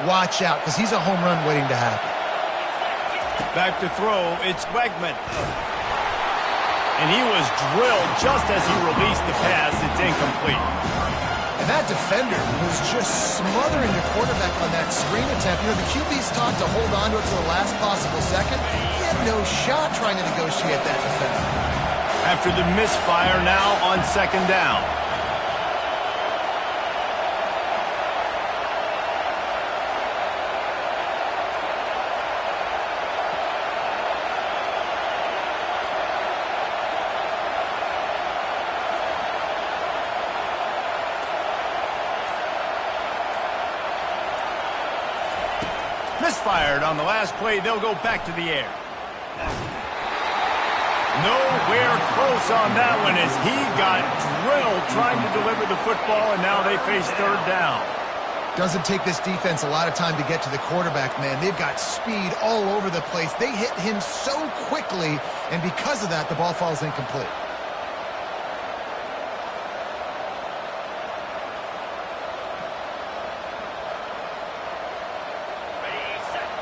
watch out, because he's a home run waiting to happen. Back to throw, it's Wegman. And he was drilled just as he released the pass. It's incomplete. And that defender was just smothering the quarterback on that screen attempt. You know, the QB's taught to hold on to it to the last possible second. He had no shot trying to negotiate that defender. After the misfire, now on second down. Misfired on the last play. They'll go back to the air. Nowhere close on that one as he got drilled trying to deliver the football, and now they face third down. Doesn't take this defense a lot of time to get to the quarterback, man. They've got speed all over the place. They hit him so quickly, and because of that, the ball falls incomplete.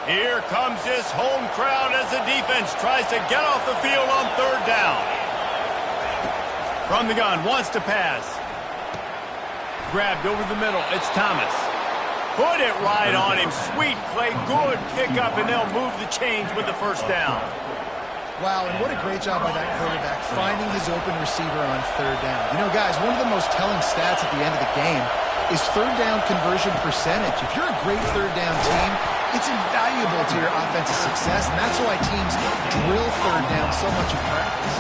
Here comes this home crowd as the defense tries to get off the field on third down. From the gun, wants to pass. Grabbed over the middle, it's Thomas. Put it right on him, sweet play, good pickup, and they'll move the chains with the first down. Wow, and what a great job by that quarterback finding his open receiver on third down. You know, guys, one of the most telling stats at the end of the game is third down conversion percentage. If you're a great third down team, it's invaluable to your offensive success, and that's why teams drill third down so much in practice.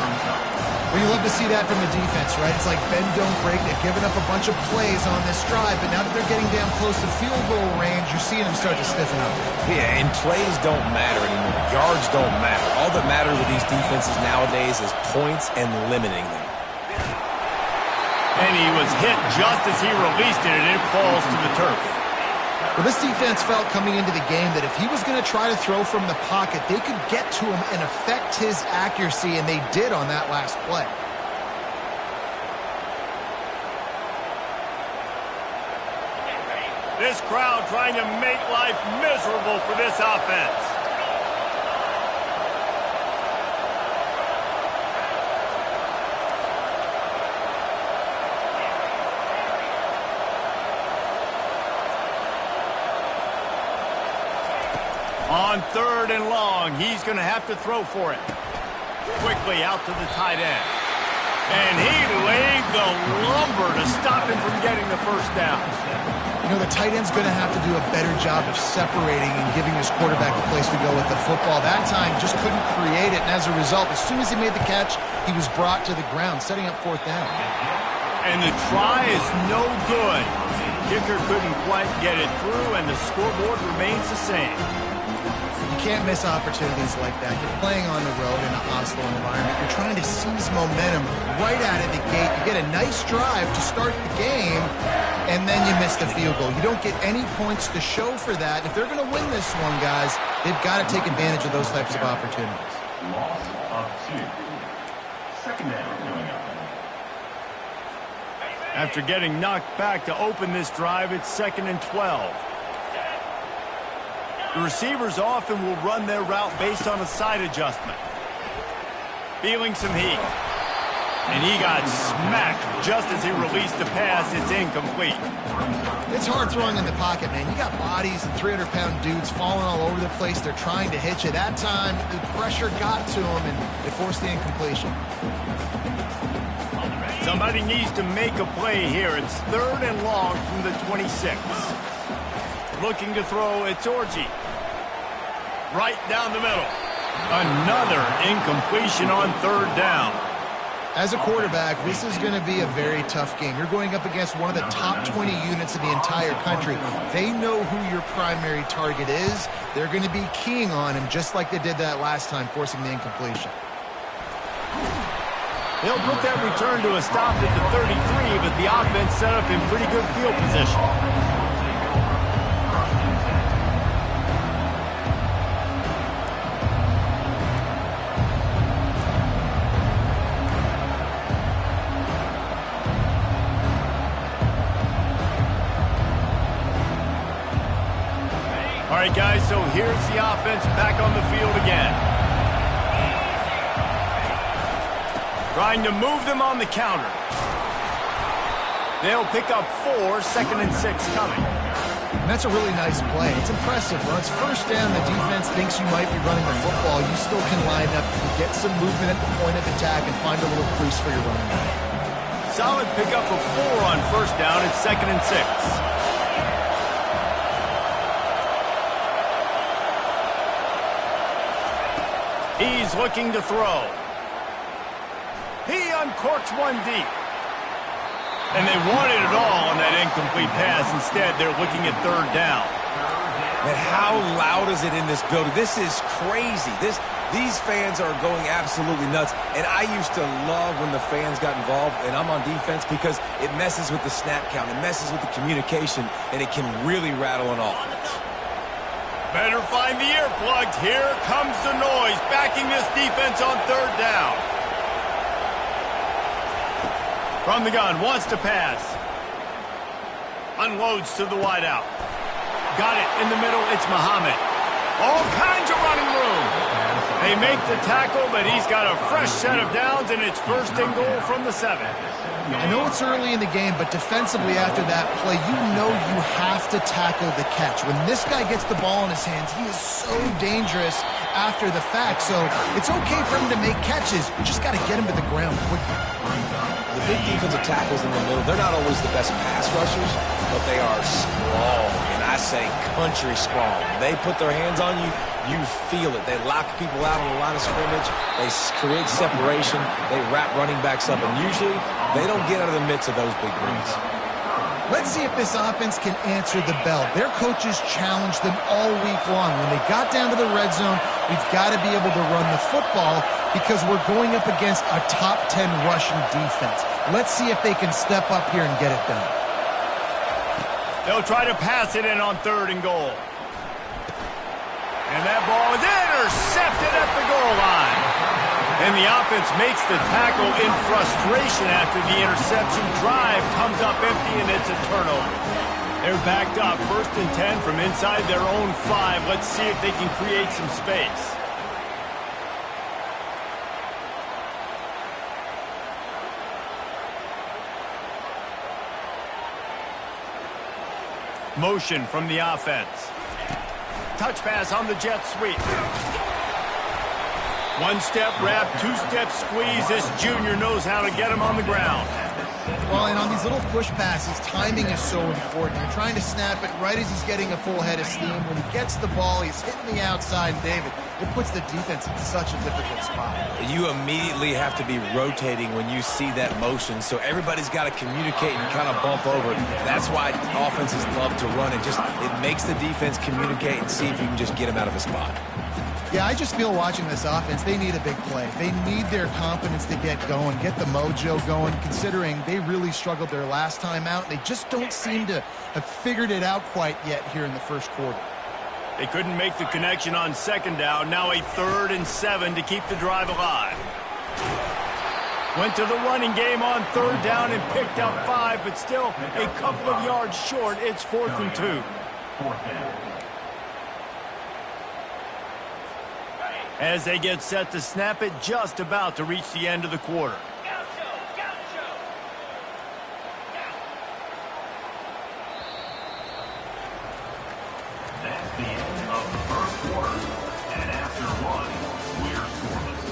Well, you love to see that from the defense, right? It's like bend, don't break. They've given up a bunch of plays on this drive, but now that they're getting down close to field goal range, you're seeing them start to stiffen up. Yeah, and plays don't matter anymore. Yards don't matter. All that matters with these defenses nowadays is points and limiting them. And he was hit just as he released it, and it falls to the turf. Well, this defense felt coming into the game that if he was going to try to throw from the pocket, they could get to him and affect his accuracy, and they did on that last play. This crowd trying to make life miserable for this offense. On third and long, he's going to have to throw for it. Quickly out to the tight end. And he laid the lumber to stop him from getting the first down. You know, the tight end's going to have to do a better job of separating and giving his quarterback a place to go with the football. That time just couldn't create it, and as a result, as soon as he made the catch, he was brought to the ground, setting up fourth down. And the try is no good. Kicker couldn't quite get it through, and the scoreboard remains the same. You can't miss opportunities like that. You're playing on the road in a hostile environment. You're trying to seize momentum right out of the gate. You get a nice drive to start the game, and then you miss the field goal. You don't get any points to show for that. If they're going to win this one, guys, they've got to take advantage of those types of opportunities. Loss of 2. Second down coming up. After getting knocked back to open this drive, it's 2nd and 12. The receivers often will run their route based on a side adjustment. Feeling some heat. And he got smacked just as he released the pass. It's incomplete. It's hard throwing in the pocket, man. You got bodies and 300-pound dudes falling all over the place. They're trying to hit you. That time, the pressure got to him, and it forced the incompletion. Somebody needs to make a play here. It's 3rd and long from the 26. Looking to throw, it's Orji. Right down the middle. Another incompletion on 3rd down. As a quarterback, this is going to be a very tough game. You're going up against one of the top 20 units in the entire country. They know who your primary target is. They're going to be keying on him just like they did that last time, forcing the incompletion. They'll put that return to a stop at the 33, but the offense set up in pretty good field position. All right, guys, so here's the offense back on the field again. Trying to move them on the counter. They'll pick up 4, 2nd and 6 coming. And that's a really nice play. It's impressive. When it's first down, the defense thinks you might be running the football. You still can line up, get some movement at the point of attack, and find a little crease for your running back. Solid pickup of 4 on first down. It's 2nd and 6. He's looking to throw. He uncorks one deep. And they wanted it all on that incomplete pass. Instead, they're looking at 3rd down. And how loud is it in this building? This is crazy. These fans are going absolutely nuts. And I used to love when the fans got involved, and I'm on defense, because it messes with the snap count. It messes with the communication, and it can really rattle an offense. Better find the earplugs. Here comes the noise, backing this defense on 3rd down. From the gun, wants to pass. Unloads to the wideout. Got it in the middle, it's Muhammad. All kinds of running room. They make the tackle, but he's got a fresh set of downs, and it's 1st and goal from the 7. I know it's early in the game, but defensively after that play, you know you have to tackle the catch. When this guy gets the ball in his hands, he is so dangerous after the fact. So it's okay for him to make catches. You just got to get him to the ground quickly. The big defensive tackles in the middle, they're not always the best pass rushers, but they are strong, and I say country strong. They put their hands on you, you feel it. They lock people out on the line of scrimmage. They create separation. They wrap running backs up, and usually they don't get out of the midst of those big runs. Let's see if this offense can answer the bell. Their coaches challenged them all week long. When they got down to the red zone, we've got to be able to run the football because we're going up against a top 10 rushing defense. Let's see if they can step up here and get it done. They'll try to pass it in on 3rd and goal. And that ball is intercepted at the goal line. And the offense makes the tackle in frustration after the interception. Drive comes up empty, and it's a turnover. They're backed up, 1st and 10 from inside their own 5. Let's see if they can create some space. Motion from the offense. Touch pass on the jet sweep. 1-step wrap, 2-step squeeze. This junior knows how to get him on the ground. Well, and on these little push passes, timing is so important. You're trying to snap it right as he's getting a full head of steam. When he gets the ball, he's hitting the outside. David, it puts the defense in such a difficult spot. You immediately have to be rotating when you see that motion, so everybody's got to communicate and kind of bump over. That's why offenses love to run it. It makes the defense communicate and see if you can just get him out of a spot. Yeah, I just feel watching this offense, they need a big play. They need their confidence to get going, get the mojo going, considering they really struggled their last time out. They just don't seem to have figured it out quite yet here in the first quarter. They couldn't make the connection on 2nd down. Now a 3rd and 7 to keep the drive alive. Went to the running game on 3rd down and picked up 5, but still a couple of yards short. It's 4th and 2. 4th down. As they get set to snap it, just about to reach the end of the quarter. That's the end of the first quarter. And after one, we're scoreless.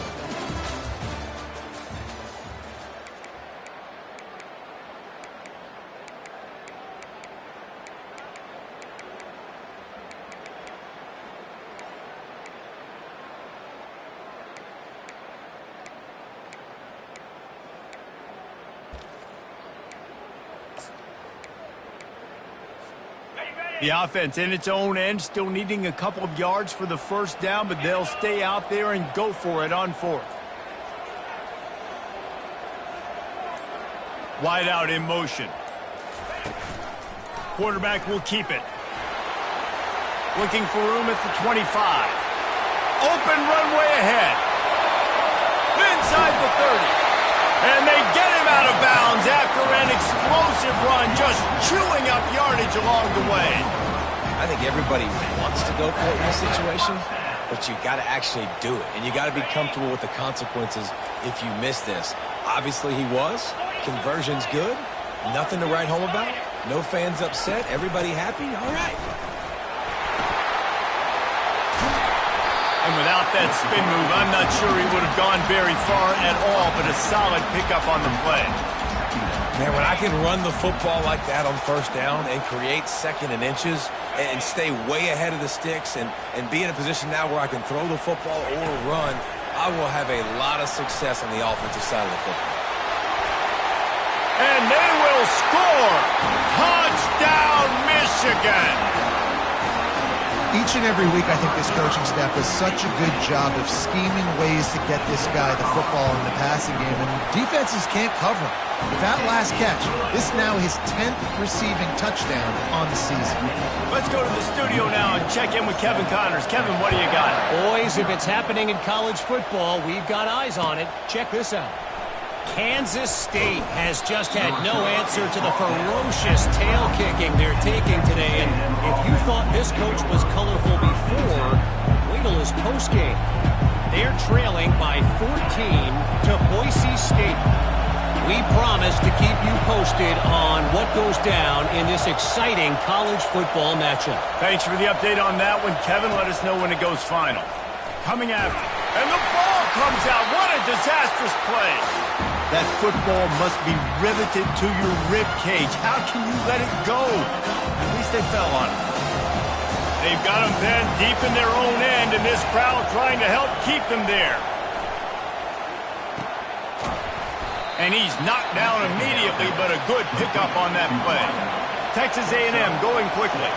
The offense in its own end, still needing a couple of yards for the 1st down, but they'll stay out there and go for it on 4th. Wide out in motion. Quarterback will keep it. Looking for room at the 25. Open runway ahead. Inside the 30. And they get him out of bounds after an explosive run, just chewing up yardage along the way. I think everybody wants to go for it in this situation, but you got to actually do it, and you got to be comfortable with the consequences if you miss this. Obviously, he was. Conversion's good. Nothing to write home about. No fans upset. Everybody happy. All right. And without that spin move, I'm not sure he would have gone very far at all, but a solid pickup on the play. Man, when I can run the football like that on first down and create second and inches and stay way ahead of the sticks and be in a position now where I can throw the football or run, I will have a lot of success on the offensive side of the football. And they will score! Touchdown, Michigan! Each and every week, I think this coaching staff does such a good job of scheming ways to get this guy the football in the passing game, and defenses can't cover him. With that last catch, this is now his 10th receiving touchdown on the season. Let's go to the studio now and check in with Kevin Connors. Kevin, what do you got? Boys, if it's happening in college football, we've got eyes on it. Check this out. Kansas State has just had no answer to the ferocious tail kicking they're taking today. And if you thought this coach was colorful before, wait till his postgame. They're trailing by 14 to Boise State. We promise to keep you posted on what goes down in this exciting college football matchup. Thanks for the update on that one, Kevin. Let us know when it goes final. Coming after. And the ball comes out. What a disastrous play. That football must be riveted to your rib cage. How can you let it go? At least they fell on it. They've got them then deep in their own end, and this crowd trying to help keep them there. And he's knocked down immediately, but a good pickup on that play. Texas A&M going quickly.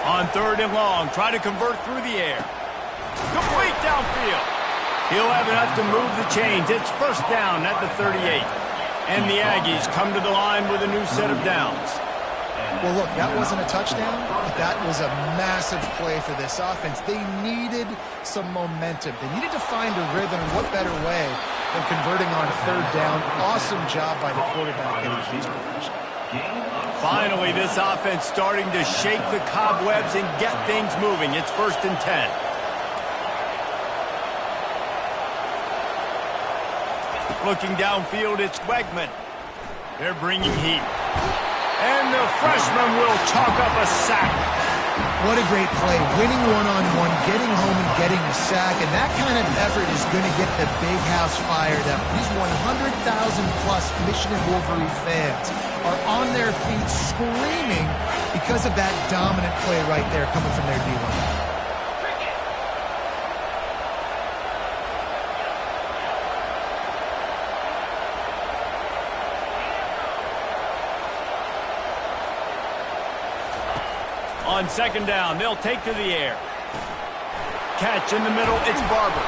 On third and long, try to convert through the air. Complete downfield. He'll have enough to move the chains. It's first down at the 38. And the Aggies come to the line with a new set of downs. Well, look, that wasn't a touchdown, but that was a massive play for this offense. They needed some momentum. They needed to find a rhythm, and what better way than converting on third down. Awesome job by the quarterback getting his position. Finally, this offense starting to shake the cobwebs and get things moving. It's first and 10. Looking downfield, it's Wegman. They're bringing heat. And the freshman will chalk up a sack. What a great play. Winning one-on-one, getting home and getting a sack. And that kind of effort is going to get the big house fired up. These 100,000-plus Michigan Wolverine fans are on their feet screaming because of that dominant play right there coming from their D-line. On second down, they'll take to the air. Catch in the middle, it's Barber.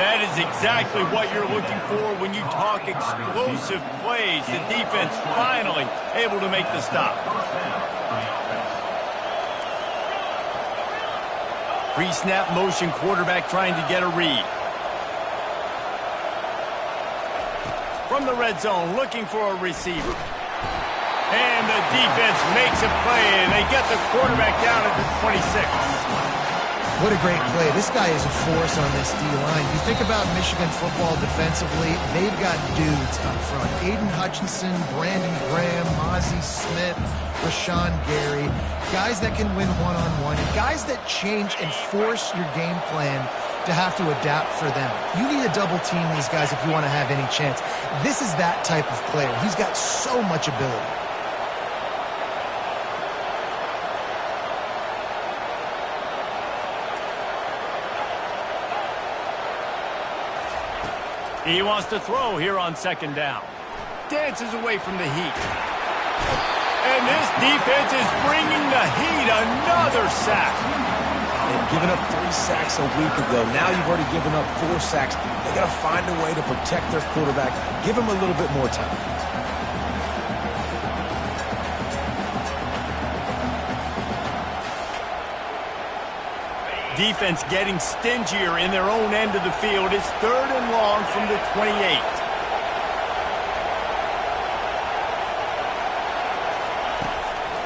That is exactly what you're looking for when you talk explosive plays. The defense finally able to make the stop. Pre-snap motion, quarterback trying to get a read. From the red zone, looking for a receiver. And the defense makes a play, and they get the quarterback down at the 26. What a great play. This guy is a force on this D-line. You think about Michigan football defensively, they've got dudes up front. Aiden Hutchinson, Brandon Graham, Mozzie Smith, Rashawn Gary. Guys that can win one-on-one, and guys that change and force your game plan to have to adapt for them. You need to double team these guys if you want to have any chance. This is that type of player. He's got so much ability. He wants to throw here on second down. Dances away from the heat. And this defense is bringing the heat. Another sack. They've given up 3 sacks a week ago. Now you've already given up 4 sacks. They got to find a way to protect their quarterback. Give him a little bit more time. defense getting stingier in their own end of the field. It's 3rd and long from the 28.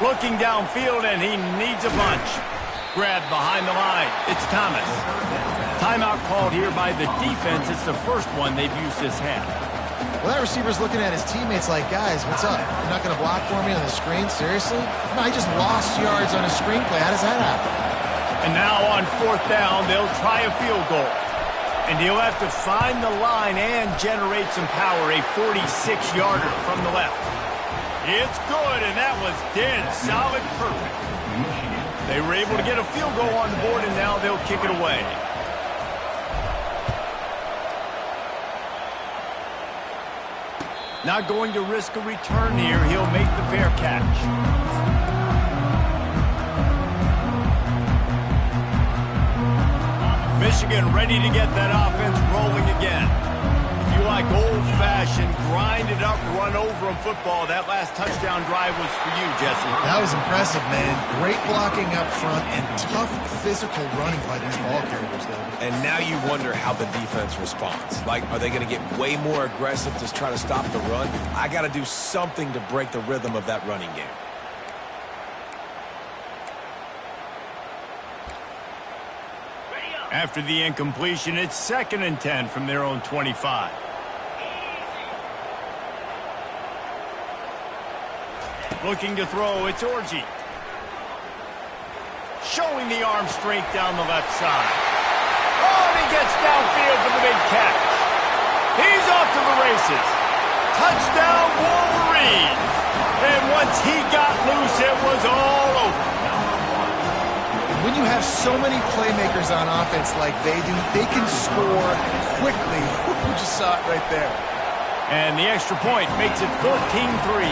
Looking downfield, and he needs a bunch. Grabbed behind the line. It's Thomas. Timeout called here by the defense. It's the first one they've used this half. Well, that receiver's looking at his teammates like, guys, what's up? You're not going to block for me on the screen? Seriously? No, he just lost yards on a screenplay. How does that happen? And now on 4th down, they'll try a field goal. And he'll have to find the line and generate some power. A 46-yarder from the left. It's good, and that was dead solid perfect. They were able to get a field goal on the board, and now they'll kick it away. Not going to risk a return here. He'll make the fair catch. Michigan ready to get that offense rolling again. If you like old-fashioned, grind-it-up, run-over-'em football, that last touchdown drive was for you, Jesse. That was impressive, man. Great blocking up front and tough physical running by these ball carriers, though. And now you wonder how the defense responds. Like, are they going to get way more aggressive to try to stop the run? I got to do something to break the rhythm of that running game. After the incompletion, it's 2nd and 10 from their own 25. Looking to throw, it's Orji. Showing the arm strength down the left side. Oh, and he gets downfield for the big catch. He's off to the races. Touchdown, Wolverines. And once he got loose, it was all over. When you have so many playmakers on offense like they do, they can score quickly. You just saw it right there. And the extra point makes it 14-3.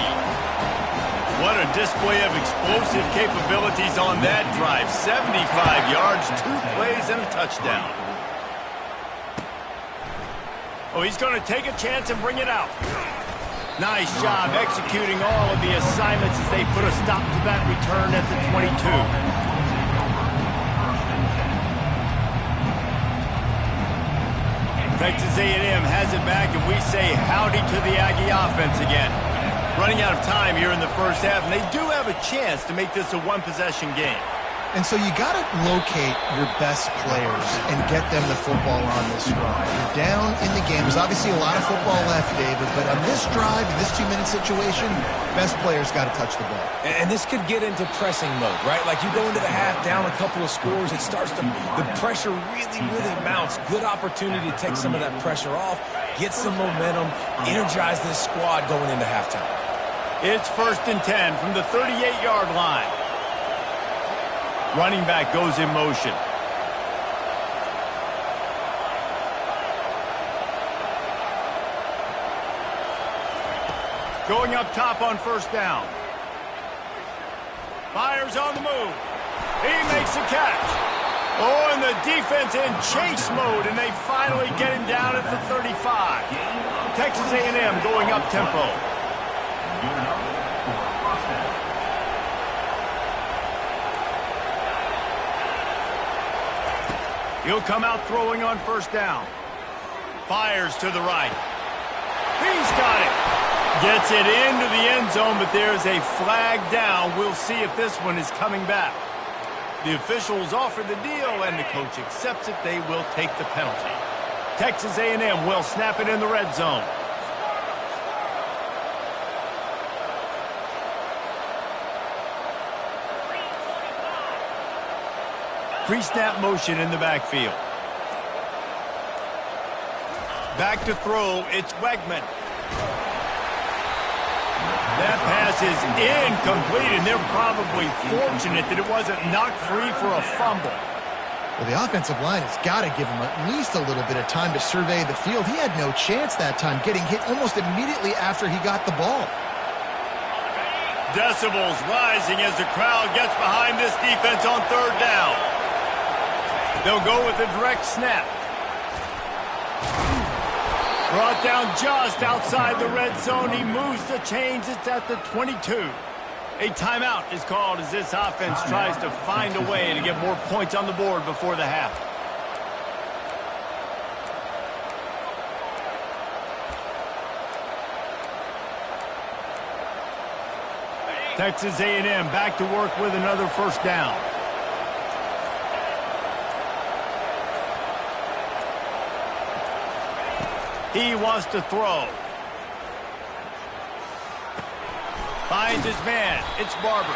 What a display of explosive capabilities on that drive. 75 yards, 2 plays, and a touchdown. Oh, he's going to take a chance and bring it out. Nice job executing all of the assignments as they put a stop to that return at the 22. Texas A&M has it back, and we say howdy to the Aggie offense again. Running out of time here in the first half, and they do have a chance to make this a one-possession game. And so you got to locate your best players and get them the football on this drive. You're down in the game. There's obviously a lot of football left, David, but on this drive, in this 2-minute situation, best players got to touch the ball. And this could get into pressing mode, right? Like you go into the half down a couple of scores, it starts to, the pressure really mounts. Good opportunity to take some of that pressure off, get some momentum, energize this squad going into halftime. It's 1st and 10 from the 38-yard line. Running back goes in motion. Going up top on 1st down. Fires on the move. He makes the catch. Oh, and the defense in chase mode, and they finally get him down at the 35. Texas A&M going up tempo. He'll come out throwing on 1st down. Fires to the right. He's got it. Gets it into the end zone, but there's a flag down. We'll see if this one is coming back. The officials offer the deal, and the coach accepts it. They will take the penalty. Texas A&M will snap it in the red zone. Pre-snap motion in the backfield. Back to throw, it's Wegman. That pass is incomplete, and they're probably fortunate that it wasn't knocked free for a fumble. Well, the offensive line has got to give him at least a little bit of time to survey the field. He had no chance that time, getting hit almost immediately after he got the ball. Decibels rising as the crowd gets behind this defense on 3rd down. They'll go with a direct snap. Brought down just outside the red zone. He moves the chains. It's at the 22. A timeout is called as this offense tries to find a way to get more points on the board before the half. Texas A&M back to work with another first down. He wants to throw. Finds his man. It's Barber.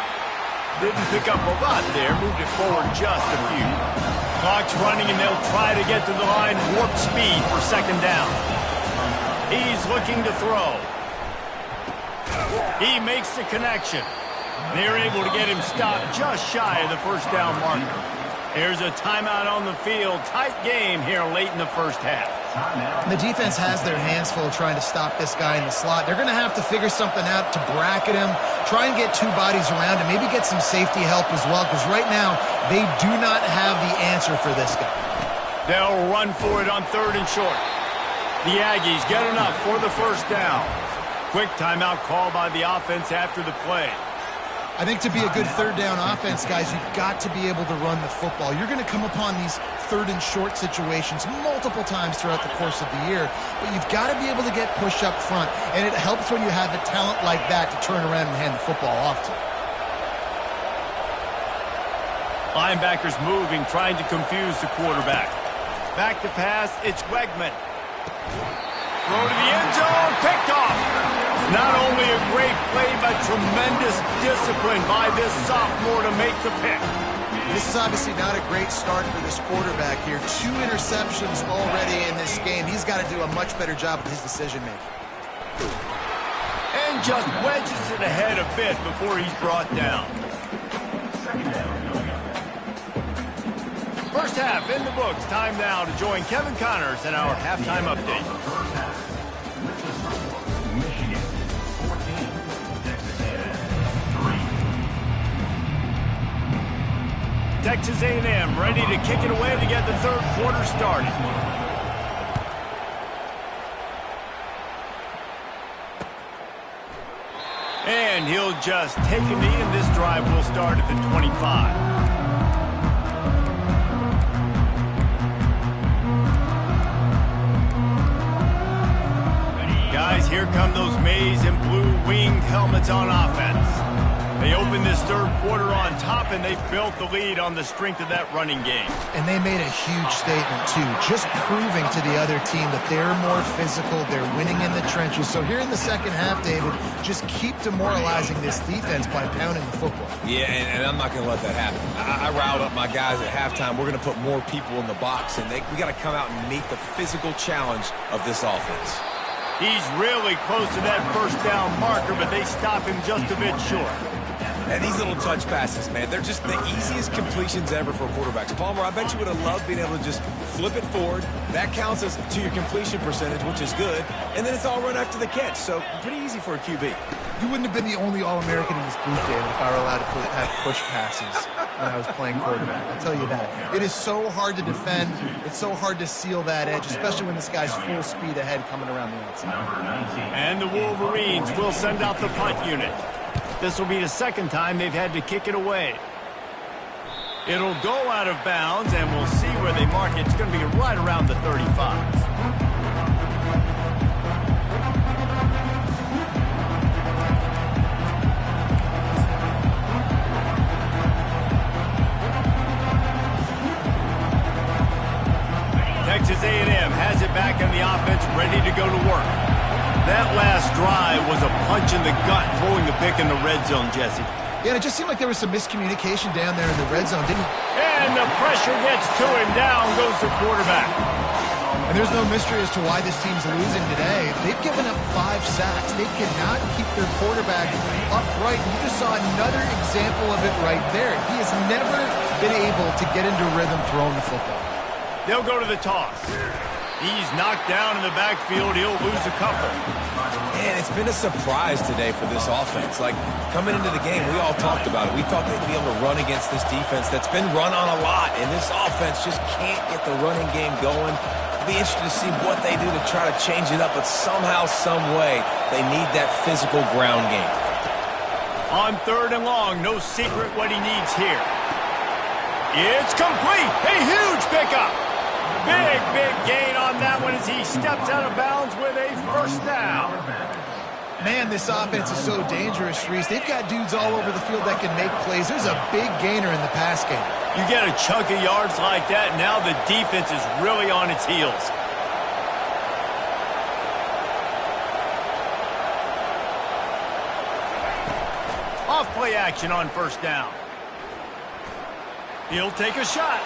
Didn't pick up a lot there. Moved it forward just a few. Clock's running, and they'll try to get to the line warp speed for second down. He's looking to throw. He makes the connection. They're able to get him stopped just shy of the first down marker. There's a timeout on the field. Tight game here late in the first half. The defense has their hands full trying to stop this guy in the slot. They're going to have to figure something out to bracket him, try and get two bodies around him, maybe get some safety help as well, because right now they do not have the answer for this guy. They'll run for it on 3rd and short. The Aggies get enough for the first down. Quick timeout call by the offense after the play. I think to be a good 3rd down offense, guys, you've got to be able to run the football. You're going to come upon these 3rd and short situations multiple times throughout the course of the year, but you've got to be able to get push up front, and it helps when you have a talent like that to turn around and hand the football off to. Linebackers moving, trying to confuse the quarterback. Back to pass, it's Wegman. Throw to the end zone, picked off. Not only a great play, but tremendous discipline by this sophomore to make the pick. This is obviously not a great start for this quarterback here. 2 interceptions already in this game. He's got to do a much better job with his decision-making. And just wedges it ahead a bit before he's brought down. First half in the books. Time now to join Kevin Connors in our halftime update. Texas A&M ready to kick it away to get the 3rd quarter started. And he'll just take a knee, and this drive will start at the 25. Guys, here come those maize and blue winged helmets on offense. They open this 3rd quarter on top, and they've built the lead on the strength of that running game. And they made a huge statement, too, just proving to the other team that they're more physical, they're winning in the trenches. So here in the second half, David, just keep demoralizing this defense by pounding the football. Yeah, and I'm not going to let that happen. I riled up my guys at halftime. We're going to put more people in the box, and we got to come out and meet the physical challenge of this offense. He's really close to that first down marker, but they stop him just a bit short. And these little touch passes, man, they're just the easiest completions ever for quarterbacks. Palmer, I bet you would have loved being able to just flip it forward. That counts as to your completion percentage, which is good. And then it's all run after the catch, so pretty easy for a QB. You wouldn't have been the only All-American in this booth, David, if I were allowed to have push passes when I was playing quarterback. I'll tell you that. It is so hard to defend. It's so hard to seal that edge, especially when this guy's full speed ahead coming around the outside. And the Wolverines will send out the punt unit. This will be the second time they've had to kick it away. It'll go out of bounds, and we'll see where they mark it. It's going to be right around the 35. Texas A&M has it back on the offense, ready to go to work. That last drive was a punch in the gut, throwing the pick in the red zone, Jesse. Yeah, it just seemed like there was some miscommunication down there in the red zone, didn't it? And the pressure gets to him. Down goes the quarterback. And there's no mystery as to why this team's losing today. They've given up 5 sacks. They cannot keep their quarterback upright. You just saw another example of it right there. He has never been able to get into rhythm throwing the football. They'll go to the toss. He's knocked down in the backfield. He'll lose a couple. Man, it's been a surprise today for this offense. Like, coming into the game, we all talked about it. We thought they'd be able to run against this defense that's been run on a lot, and this offense just can't get the running game going. It'll be interesting to see what they do to try to change it up, but somehow, some way, they need that physical ground game. On 3rd and long, no secret what he needs here. It's complete. A huge pickup. Big, big gain on that one as he steps out of bounds with a first down. Man, this offense is so dangerous, Reese. They've got dudes all over the field that can make plays. There's a big gainer in the pass game. You get a chunk of yards like that, now the defense is really on its heels. Off play action on first down. He'll take a shot.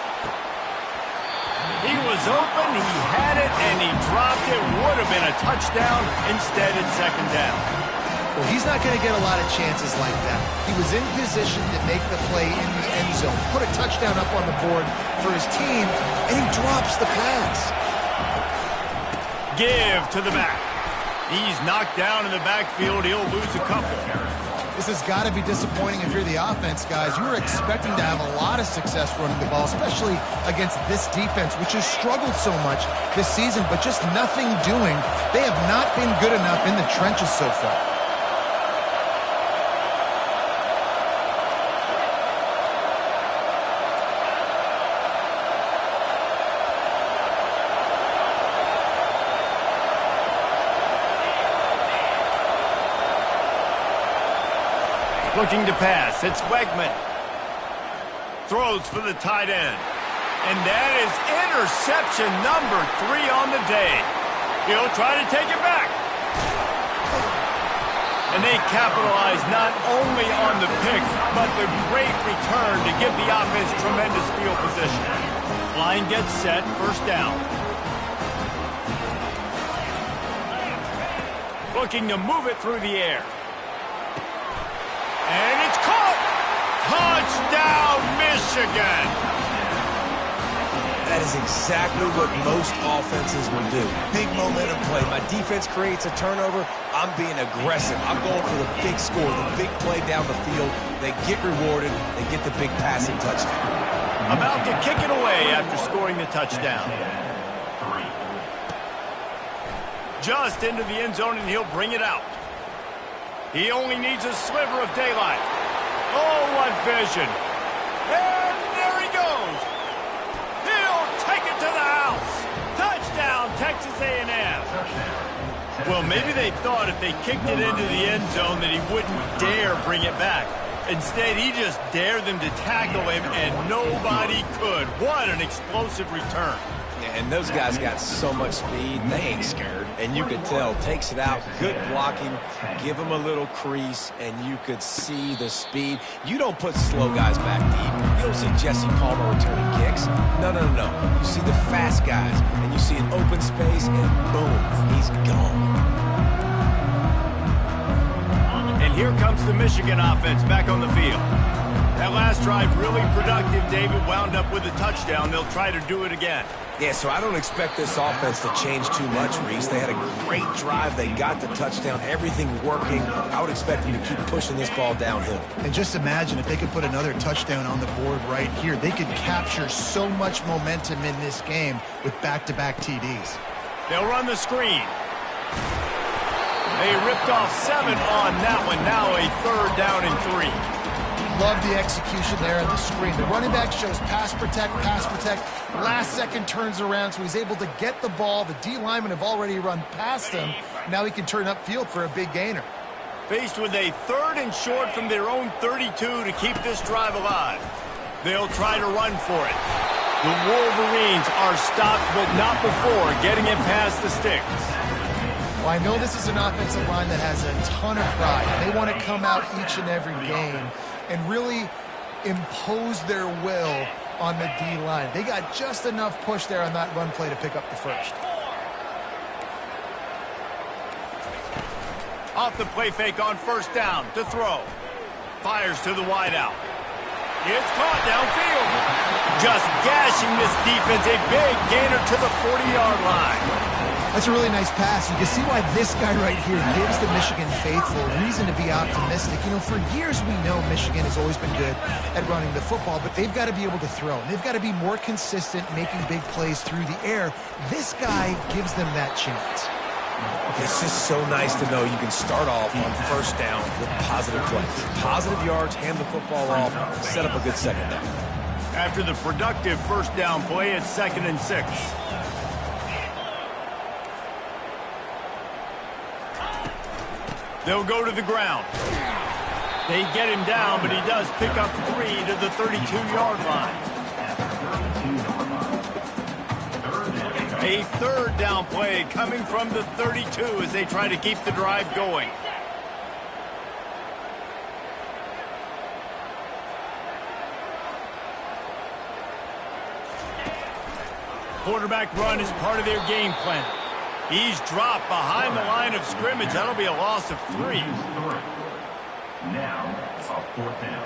He was open, he had it, and he dropped it. Would have been a touchdown. Instead, it's second down. Well, he's not going to get a lot of chances like that. He was in position to make the play in the end zone, put a touchdown up on the board for his team, and he drops the pass. Give to the back. He's knocked down in the backfield. He'll lose a couple. This has got to be disappointing if you're the offense, guys. You were expecting to have a lot of success running the ball, especially against this defense, which has struggled so much this season, but just nothing doing. They have not been good enough in the trenches so far. Looking to pass, it's Wegman. Throws for the tight end. And that is interception number 3 on the day. He'll try to take it back. And they capitalize not only on the pick, but the great return to give the offense tremendous field position. Line gets set, first down. Looking to move it through the air. And it's caught! Touchdown, Michigan! That is exactly what most offenses will do. Big momentum play. My defense creates a turnover. I'm being aggressive. I'm going for the big score, the big play down the field. They get rewarded. They get the big passing touchdown. About to kick it away after scoring the touchdown. Just into the end zone, and he'll bring it out. He only needs a sliver of daylight. Oh, what vision. And there he goes. He'll take it to the house. Touchdown, Texas A&M. Well, maybe they thought if they kicked it into the end zone that he wouldn't dare bring it back. Instead, he just dared them to tackle him, and nobody could. What an explosive return. And those guys got so much speed, they ain't scared. And you could tell, takes it out, good blocking, give them a little crease, and you could see the speed. You don't put slow guys back deep. You don't see Jesse Palmer returning kicks. No. You see the fast guys, and you see an open space, and boom, he's gone. And here comes the Michigan offense back on the field. That last drive really productive. David wound up with a touchdown. They'll try to do it again. Yeah, so I don't expect this offense to change too much, Reese. They had a great drive. They got the touchdown. Everything working. I would expect them to keep pushing this ball downhill. And just imagine if they could put another touchdown on the board right here. They could capture so much momentum in this game with back-to-back TDs. They'll run the screen. They ripped off 7 on that one. Now a 3rd down and 3. Love the execution there on the screen. The running back shows pass protect. Last second turns around, so he's able to get the ball. The D linemen have already run past him. Now he can turn upfield for a big gainer. Faced with a 3rd and short from their own 32 to keep this drive alive. They'll try to run for it. The Wolverines are stopped, but not before getting it past the sticks. Well, I know this is an offensive line that has a ton of pride. They want to come out each and every game and really impose their will on the D-line. They got just enough push there on that run play to pick up the first. Off the play fake on first down to throw. Fires to the wideout. It's caught downfield. Just gashing this defense. A big gainer to the 40-yard line. That's a really nice pass. You can see why this guy right here gives the Michigan faithful reason to be optimistic. You know, for years we know Michigan has always been good at running the football, but they've got to be able to throw. They've got to be more consistent making big plays through the air. This guy gives them that chance. It's just so nice to know you can start off on first down with positive plays. Positive yards, hand the football off, set up a good second down. After the productive first down play, it's 2nd and 6. They'll go to the ground. They get him down, but he does pick up 3 to the 32-yard line. A third down play coming from the 32 as they try to keep the drive going. Quarterback run is part of their game plan. He's dropped behind the line of scrimmage. That'll be a loss of 3. Now, a 4th down.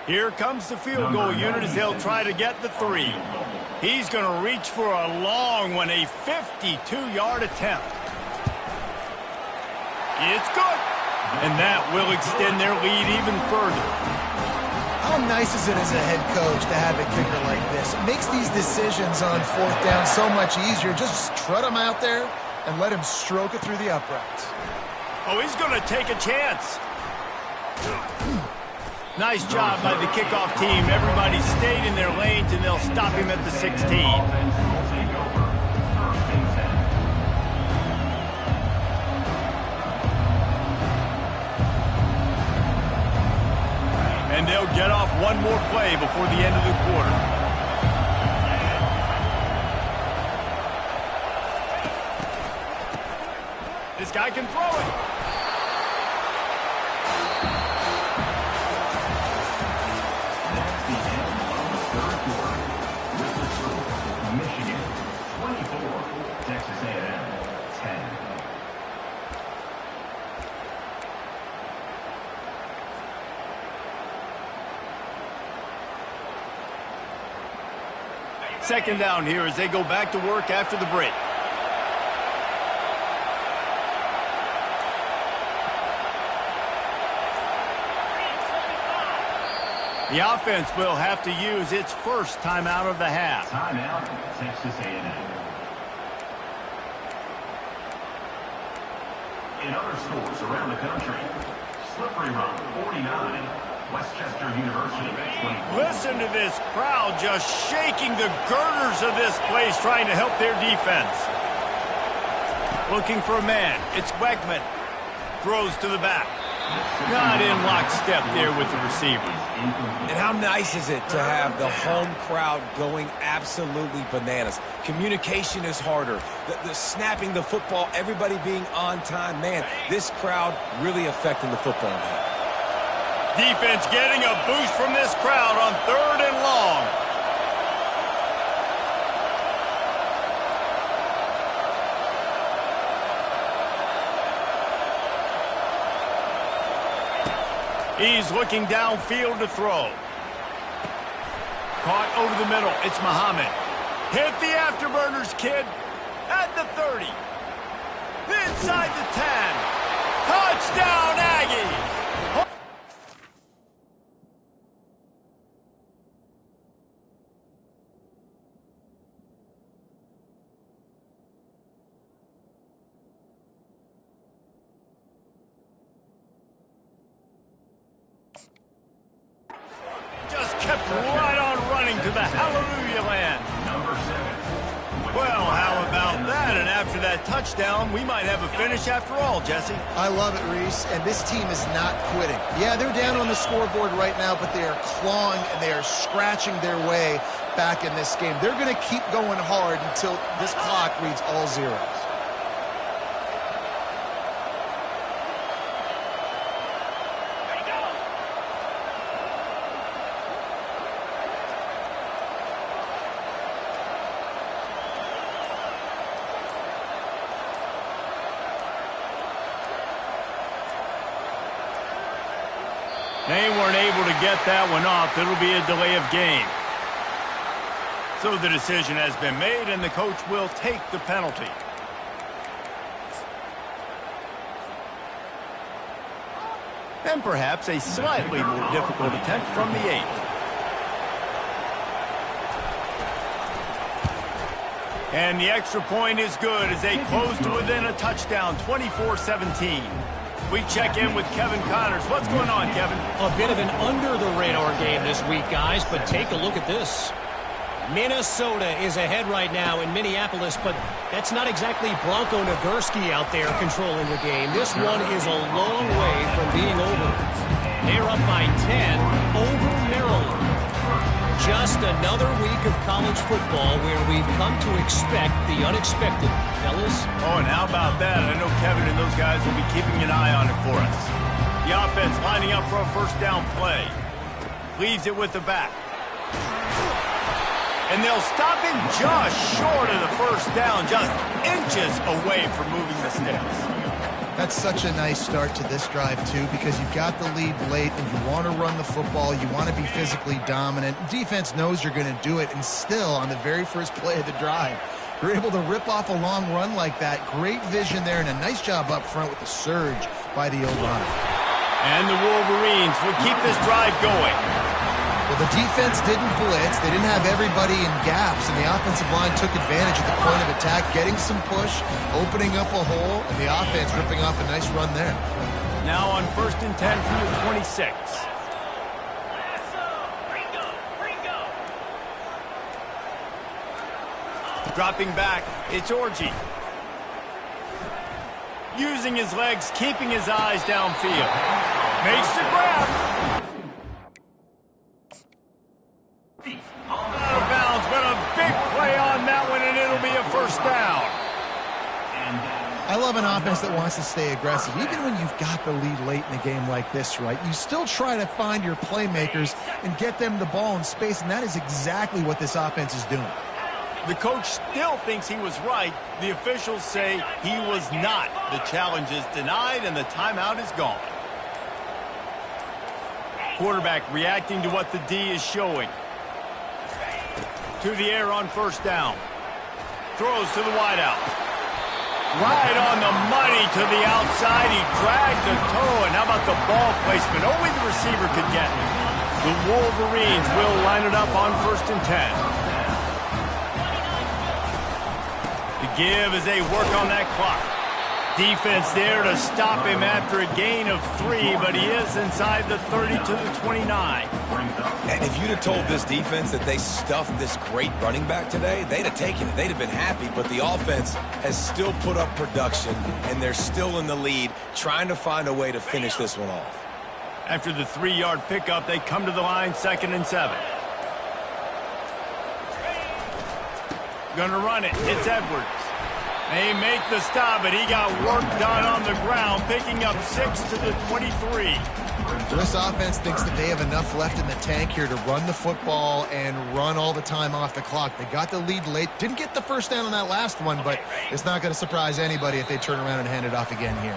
Here comes the field goal unit as they'll try to get the 3. He's going to reach for a long one, a 52-yard attempt. It's good. And that will extend their lead even further. How nice is it as a head coach to have a kicker like this? It makes these decisions on 4th down so much easier. Just trot him out there and let him stroke it through the uprights. Oh, he's going to take a chance. Nice job by the kickoff team. Everybody stayed in their lanes, and they'll stop him at the 16. And they'll get off one more play before the end of the quarter. This guy can throw it. Michigan, 24. Texas A&M, 10. Second down here as they go back to work after the break. The offense will have to use its first timeout of the half. Timeout, Texas A&M. In other schools around the country, Slippery Rock, 49. Westchester University, 24. Listen to this crowd just shaking the girders of this place, trying to help their defense. Looking for a man. It's Wegman. Throws to the back. Not in lockstep there with the receiver. And how nice is it to have the home crowd going absolutely bananas? Communication is harder. The snapping the football, everybody being on time. Man, this crowd really affecting the football game. Defense getting a boost from this crowd on 3rd and long. He's looking downfield to throw. Caught over the middle. It's Muhammad. Hit the afterburners, kid. At the 30. Inside the 10. Touchdown, Aggies. Kept right on running to the hallelujah land. Well, how about that? And after that touchdown, we might have a finish after all, Jesse. I love it, Reese, and this team is not quitting. Yeah, they're down on the scoreboard right now, but they are clawing and they are scratching their way back in this game. They're going to keep going hard until this clock reads all zeros. They weren't able to get that one off. It'll be a delay of game. So the decision has been made, and the coach will take the penalty. And perhaps a slightly more difficult attempt from the 8. And the extra point is good as they close to within a touchdown, 24-17. We check in with Kevin Connors. What's going on, Kevin? A bit of an under-the-radar game this week, guys, but take a look at this. Minnesota is ahead right now in Minneapolis, but that's not exactly Bronco Nagurski out there controlling the game. This one is a long way from being over. They're up by 10 over Maryland. Just another week of college football where we've come to expect the unexpected, fellas. Oh, and how about that? I know Kevin and those guys will be keeping an eye on it for us. The offense lining up for a first down play. Leaves it with the back. And they'll stop him just short of the first down, just inches away from moving the sticks. That's such a nice start to this drive, too, because you've got the lead late and you want to run the football. You want to be physically dominant. Defense knows you're going to do it, and still, on the very first play of the drive, you're able to rip off a long run like that. Great vision there, and a nice job up front with the surge by the O-line. And the Wolverines will keep this drive going. Well, the defense didn't blitz. They didn't have everybody in gaps, and the offensive line took advantage of the point of attack, getting some push, opening up a hole, and the offense ripping off a nice run there. Now on 1st and 10 from the 26. Dropping back, it's Orji. Using his legs, keeping his eyes downfield. Makes the grab. Out of bounds, but a big play on that one, and it'll be a first down. I love an offense that wants to stay aggressive. Even when you've got the lead late in a game like this, right, you still try to find your playmakers and get them the ball in space, and that is exactly what this offense is doing. The coach still thinks he was right. The officials say he was not. The challenge is denied, and the timeout is gone. Quarterback reacting to what the D is showing. To the air on first down. Throws to the wideout. Right on the money to the outside. He dragged the toe. And how about the ball placement? Only the receiver could get it. The Wolverines will line it up on 1st and 10. The give as they work on that clock. Defense there to stop him after a gain of 3, but he is inside the 30 to the 29. And if you'd have told this defense that they stuffed this great running back today, they'd have taken it. They'd have been happy, but the offense has still put up production, and they're still in the lead, trying to find a way to finish this one off. After the 3-yard pickup, they come to the line, 2nd and 7. Gonna run it. It's Edwards. They make the stop, but he got work done on the ground, picking up 6 to the 23. This offense thinks that they have enough left in the tank here to run the football and run all the time off the clock. They got the lead late. Didn't get the first down on that last one, but it's not going to surprise anybody if they turn around and hand it off again here.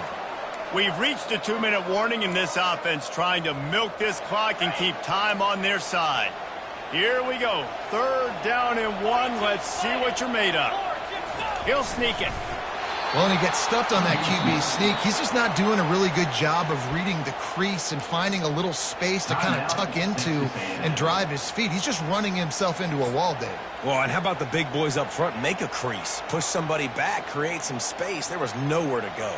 We've reached a 2-minute warning in this offense, trying to milk this clock and keep time on their side. Here we go. 3rd down and 1. Let's see what you're made of. He'll sneak it. Well, and he gets stuffed on that QB sneak. He's just not doing a really good job of reading the crease and finding a little space to kind of tuck into and drive his feet. He's just running himself into a wall, Dave. Well, and how about the big boys up front? Make a crease. Push somebody back. Create some space. There was nowhere to go.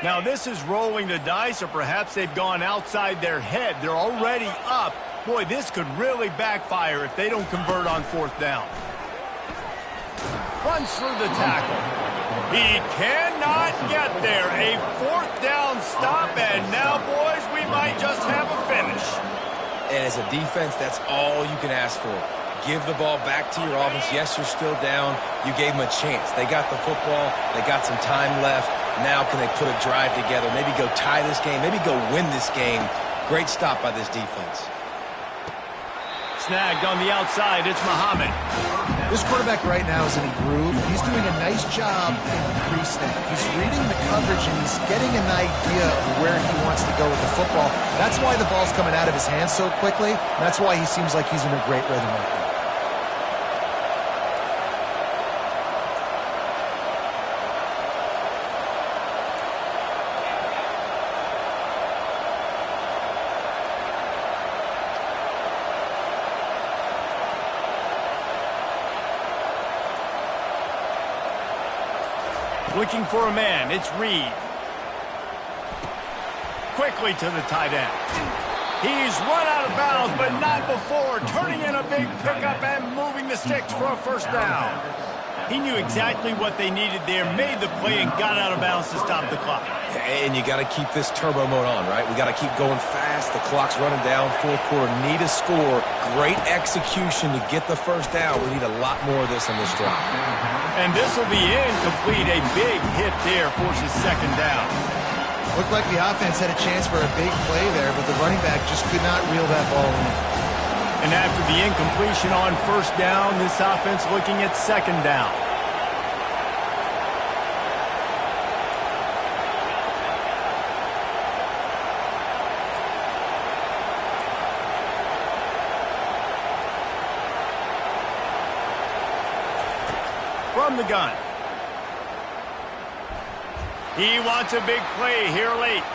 Now, this is rolling the dice, or perhaps they've gone outside their head. They're already up. Boy, this could really backfire if they don't convert on 4th down. Runs through the tackle. He cannot get there. A 4th down stop, and now, boys, we might just have a finish. And as a defense, that's all you can ask for. Give the ball back to your offense. Yes, you're still down. You gave them a chance. They got the football. They got some time left. Now can they put a drive together, maybe go tie this game, maybe go win this game. Great stop by this defense. Snagged on the outside, it's Muhammad. This quarterback right now is in a groove. He's doing a nice job in the pre-snap. He's reading the coverage, and he's getting an idea of where he wants to go with the football. That's why the ball's coming out of his hands so quickly. That's why he seems like he's in a great rhythm right now. Looking for a man. It's Reed. Quickly to the tight end. He's run out of bounds, but not before turning in a big pickup and moving the sticks for a first down. He knew exactly what they needed there, made the play, and got out of bounds to stop the clock. And you got to keep this turbo mode on, right? We got to keep going fast. The clock's running down. Fourth quarter, need a score. Great execution to get the first down. We need a lot more of this on this drive. And this will be incomplete. A big hit there forces second down. Looked like the offense had a chance for a big play there, but the running back just could not reel that ball in. And after the incompletion on first down, this offense looking at second down. From the gun. He wants a big play here late.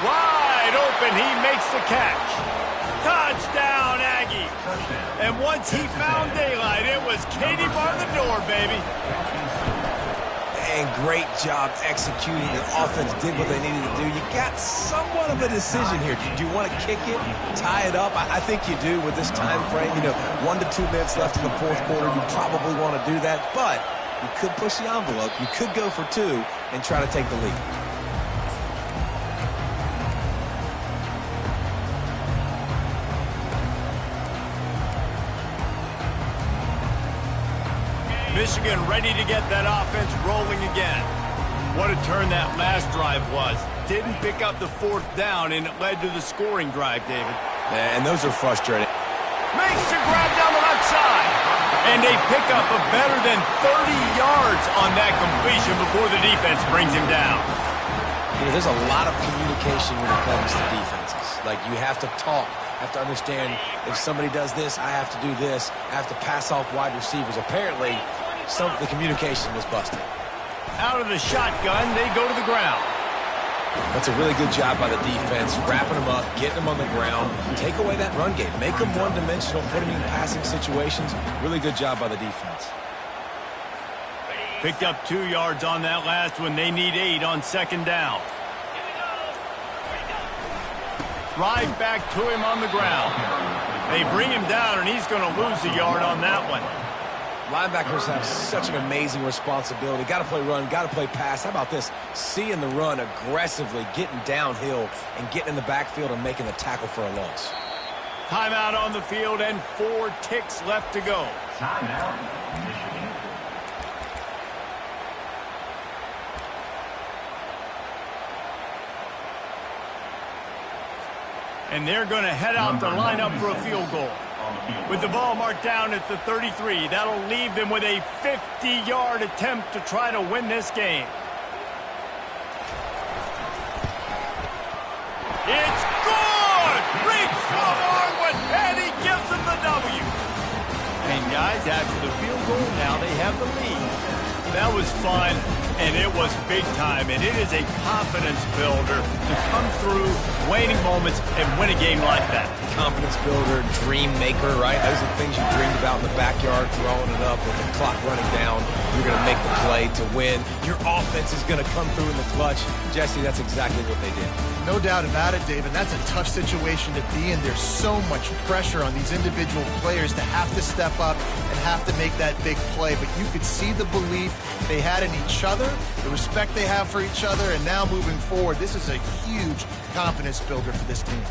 Wide open, he makes the catch. Touchdown, Aggie. And once he found daylight, it was Katie bar the door, baby. And great job executing. The offense did what they needed to do. You got somewhat of a decision here. Do you want to kick it, tie it up? I think you do with this time frame. 1 to 2 minutes left in the fourth quarter. You probably want to do that, but you could push the envelope. You could go for 2 and try to take the lead. Michigan ready to get that offense rolling again. What a turn that last drive was. Didn't pick up the fourth down, and it led to the scoring drive, David. And those are frustrating. Makes the grab down the left side. And a pickup of better than 30 yards on that completion before the defense brings him down. There's a lot of communication when it comes to defenses. Like, you have to talk. Have to understand if somebody does this, I have to do this. I have to pass off wide receivers. Apparently, the communication was busted. Out of the shotgun, they go to the ground. That's a really good job by the defense, wrapping them up, getting them on the ground, take away that run game, make them one-dimensional, put them in passing situations. Really good job by the defense. Picked up 2 yards on that last one. They need 8 on second down. Right back to him on the ground. They bring him down, and he's going to lose a yard on that one. Linebackers have such an amazing responsibility. Got to play run, got to play pass. How about this? Seeing the run aggressively, getting downhill, and getting in the backfield and making the tackle for a loss. Timeout on the field and 4 ticks left to go. Timeout, Michigan. And they're going to head out to line up for a field goal. With the ball marked down at the 33, that'll leave them with a 50-yard attempt to try to win this game. It's good! Reach so hard, and he gives them the W. And guys, after the field goal, now they have the lead. That was fun, and it was big time, and it is a confidence builder to come through waning moments and win a game like that. Confidence builder, dream maker, right? Those are the things you dreamed about in the backyard, throwing it up with the clock running down. You're going to make the play to win. Your offense is going to come through in the clutch. Jesse, that's exactly what they did. No doubt about it, David. That's a tough situation to be in. There's so much pressure on these individual players to have to step up and have to make that big play. But you could see the belief they had in each other, the respect they have for each other, and now moving forward, this is a huge confidence builder for this team.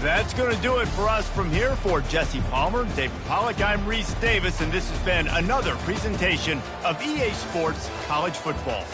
That's going to do it for us from here. For Jesse Palmer, David Pollack, I'm Reese Davis, and this has been another presentation of EA Sports College Football.